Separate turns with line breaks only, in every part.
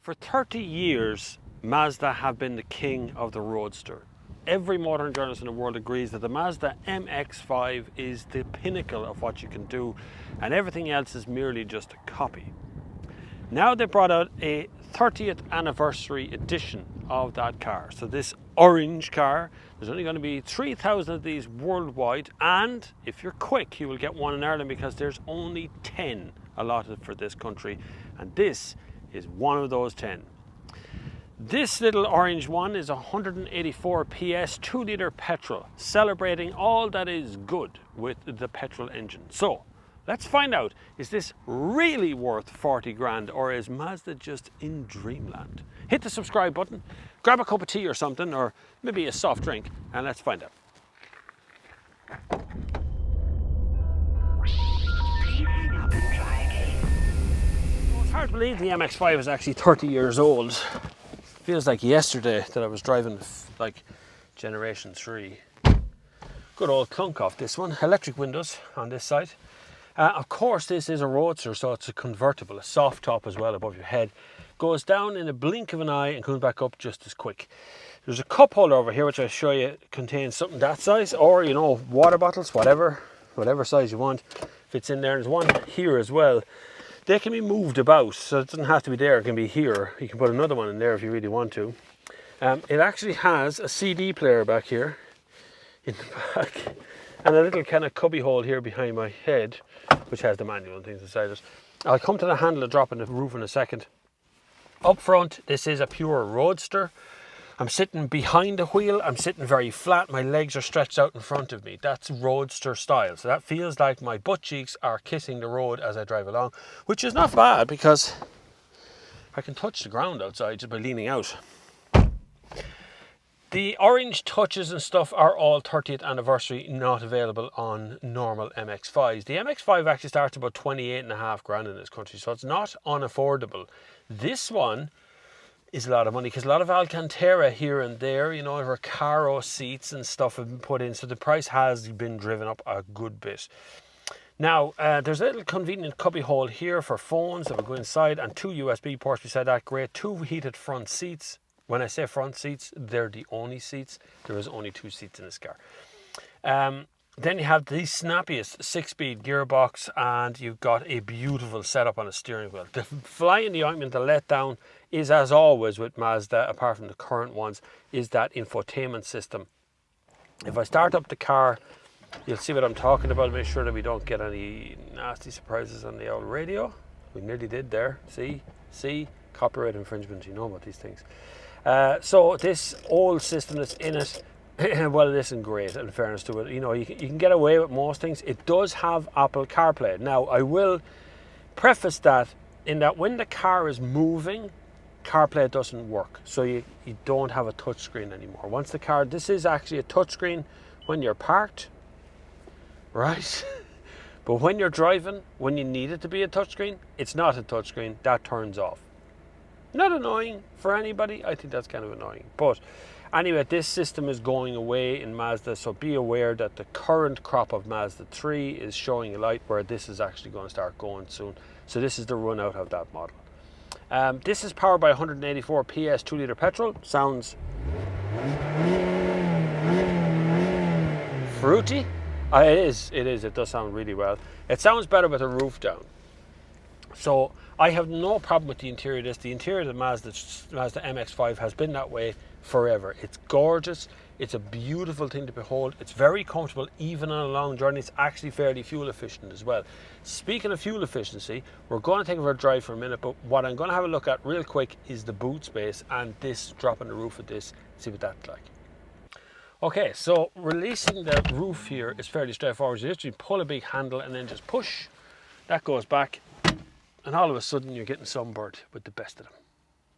For 30 years, Mazda have been the king of the roadster. Every modern journalist in the world agrees that the Mazda MX5 is the pinnacle of what you can do, and everything else is merely just a copy. Now they brought out a 30th anniversary edition of that car. So this orange car, there's only going to be 3,000 of these worldwide, and if you're quick, you will get one in Ireland because there's only 10 allotted for this country, and this is one of those 10. This little orange one is 184 PS, 2-litre petrol, celebrating all that is good with the petrol engine. So let's find out, is this really worth 40 grand, or is Mazda just in dreamland? Hit the subscribe button, grab a cup of tea or something, or maybe a soft drink, and let's find out. It's hard to believe the MX5 is actually 30 years old. Feels like yesterday that I was driving like Generation 3. Good old clunk off this one. Electric windows on this side. Of course this is a roadster, so it's a convertible, a soft top as well above your head. Goes down in a blink of an eye and comes back up just as quick. There's a cup holder over here which I'll show you contains something that size, or you know, water bottles, whatever size you want fits in there. There's one here as well. They can be moved about, so it doesn't have to be there, it can be here. You can put another one in there if you really want to. It actually has a CD player back here in the back, and a little kind of cubby hole here behind my head, which has the manual and things inside it. I'll come to the handle of dropping the roof in a second. Up front, this is a pure roadster. I'm sitting behind the wheel, I'm sitting very flat, my legs are stretched out in front of me. That's roadster style, so that feels like my butt cheeks are kissing the road as I drive along, which is not bad because I can touch the ground outside just by leaning out. The orange touches and stuff are all 30th anniversary, not available on normal MX5s. The MX5 actually starts about 28.5 grand in this country, so it's not unaffordable. This one is a lot of money because a lot of Alcantara here and there, you know, Recaro seats and stuff have been put in, so the price has been driven up a good bit. Now, there's a little convenient cubby hole here for phones if I go inside, and 2 USB ports beside that. Great. 2 heated front seats. When I say front seats, they're the only seats. There is only 2 seats in this car. Then you have the snappiest 6-speed gearbox, and you've got a beautiful setup on a steering wheel. The fly in the ointment, the letdown, is as always with Mazda, apart from the current ones, is that infotainment system. If I start up the car, you'll see what I'm talking about. Make sure that we don't get any nasty surprises on the old radio. We nearly did there. See, copyright infringement. You know about these things. So this old system that's in it, well, it isn't great in fairness to it. You know, you can get away with most things. It does have Apple Carplay. Now, I will preface that in that when the car is moving, CarPlay doesn't work. So you don't have a touchscreen anymore. Once the car, this is actually a touchscreen when you're parked, right? But when you're driving, when you need it to be a touchscreen, it's not a touchscreen. That turns off. Not annoying for anybody. I think that's kind of annoying. But anyway, this system is going away in Mazda, so be aware that the current crop of Mazda 3 is showing a light where this is actually going to start going soon. So this is the run out of that model. This is powered by 184 PS 2-litre petrol. Sounds fruity. It is. It does sound really well. It sounds better with the roof down. So I have no problem with the interior of this. The interior of the Mazda MX5 has been that way forever. It's gorgeous. It's a beautiful thing to behold. It's very comfortable even on a long journey. It's actually fairly fuel efficient as well. Speaking of fuel efficiency, we're going to take a drive for a minute, but what I'm going to have a look at real quick is the boot space and this, dropping the roof of this, see what that's like. Okay, so releasing the roof here is fairly straightforward. You just pull a big handle and then just push. That goes back, and all of a sudden you're getting sunburned with the best of them.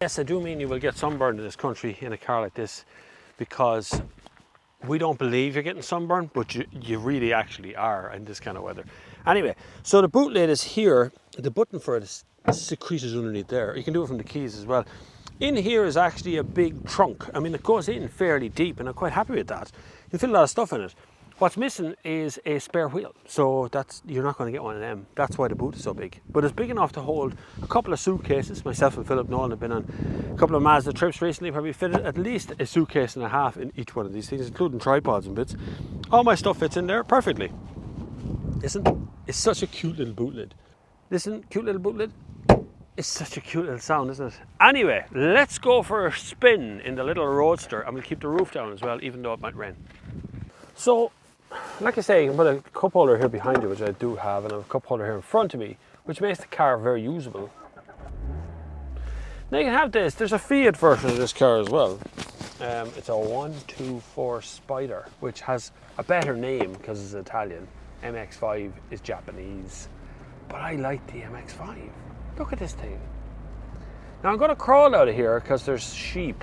Yes, I do mean you will get sunburned in this country in a car like this, because we don't believe you're getting sunburned, but you really actually are in this kind of weather. Anyway, so the boot lid is here. The button for it is secreted underneath there. You can do it from the keys as well. In here is actually a big trunk. I mean, it goes in fairly deep, and I'm quite happy with that. You can fit a lot of stuff in it. What's missing is a spare wheel, so you're not going to get one of them. That's why the boot is so big. But it's big enough to hold a couple of suitcases. Myself and Philip Nolan have been on a couple of Mazda trips recently where we fitted at least a suitcase and a half in each one of these things, including tripods and bits. All my stuff fits in there perfectly. Listen, it's such a cute little boot lid. Listen, cute little boot lid. It's such a cute little sound, isn't it? Anyway, let's go for a spin in the little roadster, and we'll keep the roof down as well, even though it might rain. So, like I say, you can put a cup holder here behind you, which I do have, and I have a cup holder here in front of me, which makes the car very usable. Now you can have this. There's a Fiat version of this car as well. It's a 124 Spider, which has a better name because it's Italian. MX5 is Japanese, but I like the MX5. Look at this thing. Now I'm going to crawl out of here because there's sheep,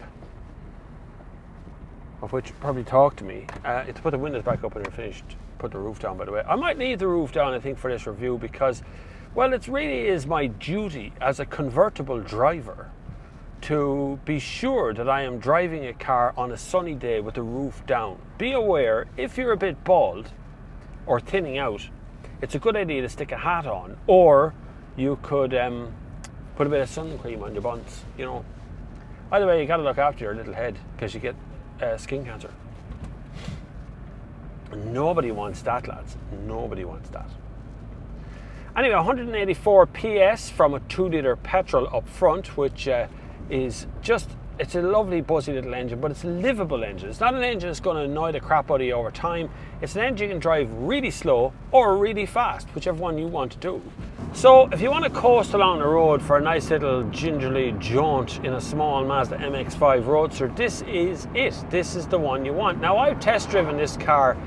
of which probably talk to me. To put the windows back up when they're finished, put the roof down, by the way. I might leave the roof down, I think, for this review because, well, it really is my duty as a convertible driver to be sure that I am driving a car on a sunny day with the roof down. Be aware, if you're a bit bald or thinning out, it's a good idea to stick a hat on, or you could put a bit of sun cream on your buns, you know. By the way, you got to look after your little head because you get skin cancer. Nobody wants that, lads. Nobody wants that. Anyway, 184 PS from a 2-litre petrol up front, which is just, it's a lovely buzzy little engine, but it's a livable engine. It's not an engine that's going to annoy the crap out of you over time. It's an engine you can drive really slow or really fast, whichever one you want to do. So if you want to coast along the road for a nice little gingerly jaunt in a small Mazda MX5 Roadster, this is it. This is the one you want. Now, I've test driven this car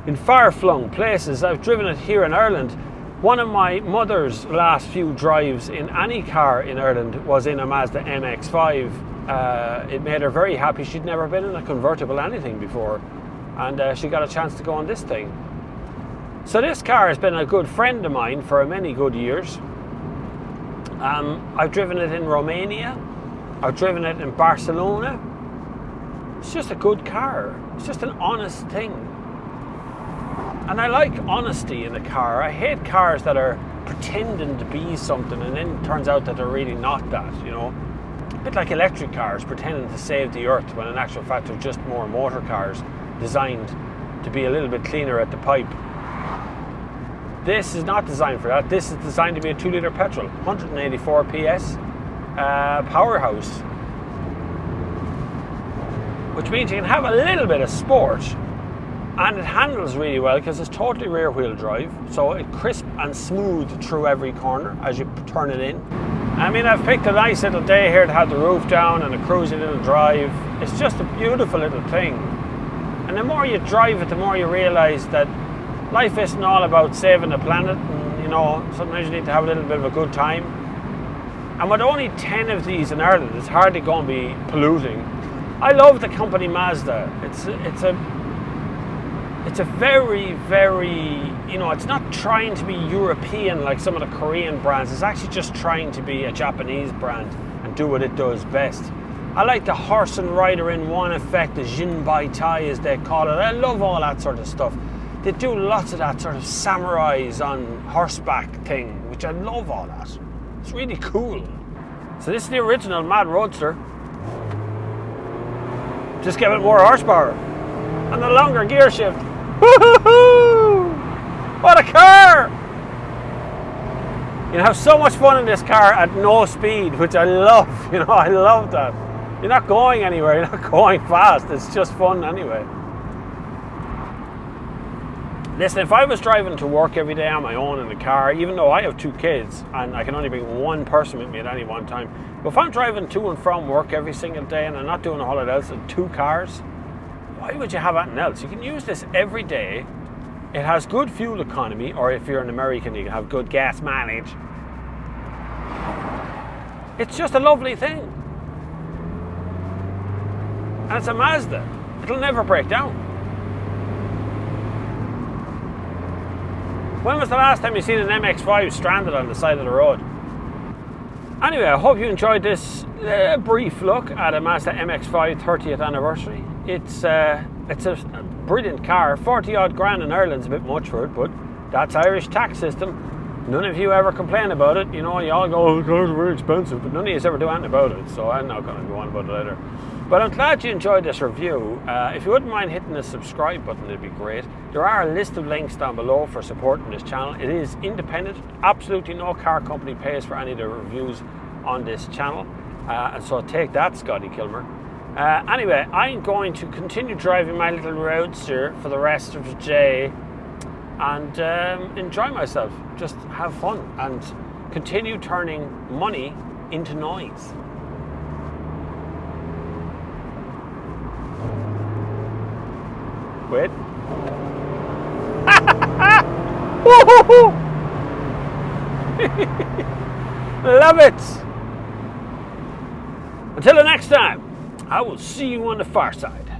in far-flung places. I've driven it here in Ireland. One of my mother's last few drives in any car in Ireland was in a Mazda MX5. It made her very happy. She'd never been in a convertible anything before, and she got a chance to go on this thing. So this car has been a good friend of mine for many good years. I've driven it in Romania. I've driven it in Barcelona. It's just a good car. It's just an honest thing. And I like honesty in a car. I hate cars that are pretending to be something and then it turns out that they're really not that, you know. A bit like electric cars pretending to save the earth when in actual fact they're just more motor cars designed to be a little bit cleaner at the pipe. This is not designed for that. This is designed to be a 2-litre petrol, 184 PS powerhouse, which means you can have a little bit of sport, and it handles really well because it's totally rear wheel drive, so it's crisp and smooth through every corner as you turn it in. I mean, I've picked a nice little day here to have the roof down and a cruisy little drive. It's just a beautiful little thing, and the more you drive it, the more you realise that life isn't all about saving the planet, and you know, sometimes you need to have a little bit of a good time. And with only 10 of these in Ireland, it's hardly going to be polluting. I love the company Mazda. It's a very, very, you know, it's not trying to be European like some of the Korean brands. It's actually just trying to be a Japanese brand and do what it does best. I like the horse and rider in one effect, the Jinbai Tai as they call it. I love all that sort of stuff. They do lots of that sort of samurais on horseback thing, which I love all that. It's really cool. So this is the original Mad Roadster. Just give it more horsepower and a longer gear shift. Woohoo! What a car! You have so much fun in this car at no speed, which I love. You know, I love that. You're not going anywhere. You're not going fast. It's just fun anyway. Listen, if I was driving to work every day on my own in the car, even though I have 2 kids and I can only bring one person with me at any one time, but if I'm driving to and from work every single day and I'm not doing a whole lot else in 2 cars, why would you have anything else? You can use this every day. It has good fuel economy, or if you're an American, you can have good gas mileage. It's just a lovely thing. And it's a Mazda. It'll never break down. When was the last time you seen an MX5 stranded on the side of the road? Anyway, I hope you enjoyed this brief look at a Mazda MX5 30th anniversary. It's It's a brilliant car. 40 odd grand in Ireland's a bit much for it, but that's Irish tax system. None of you ever complain about it. You know, you all go, oh, cars are very expensive, but none of you ever do anything about it, so I'm not going to go on about it either. But I'm glad you enjoyed this review. If you wouldn't mind hitting the subscribe button, it'd be great. There are a list of links down below for supporting this channel. It is independent. Absolutely no car company pays for any of the reviews on this channel. And so take that, Scotty Kilmer. Anyway, I'm going to continue driving my little roadster for the rest of the day and enjoy myself. Just have fun and continue turning money into noise. Wait. Love it. Until the next time, I will see you on the far side.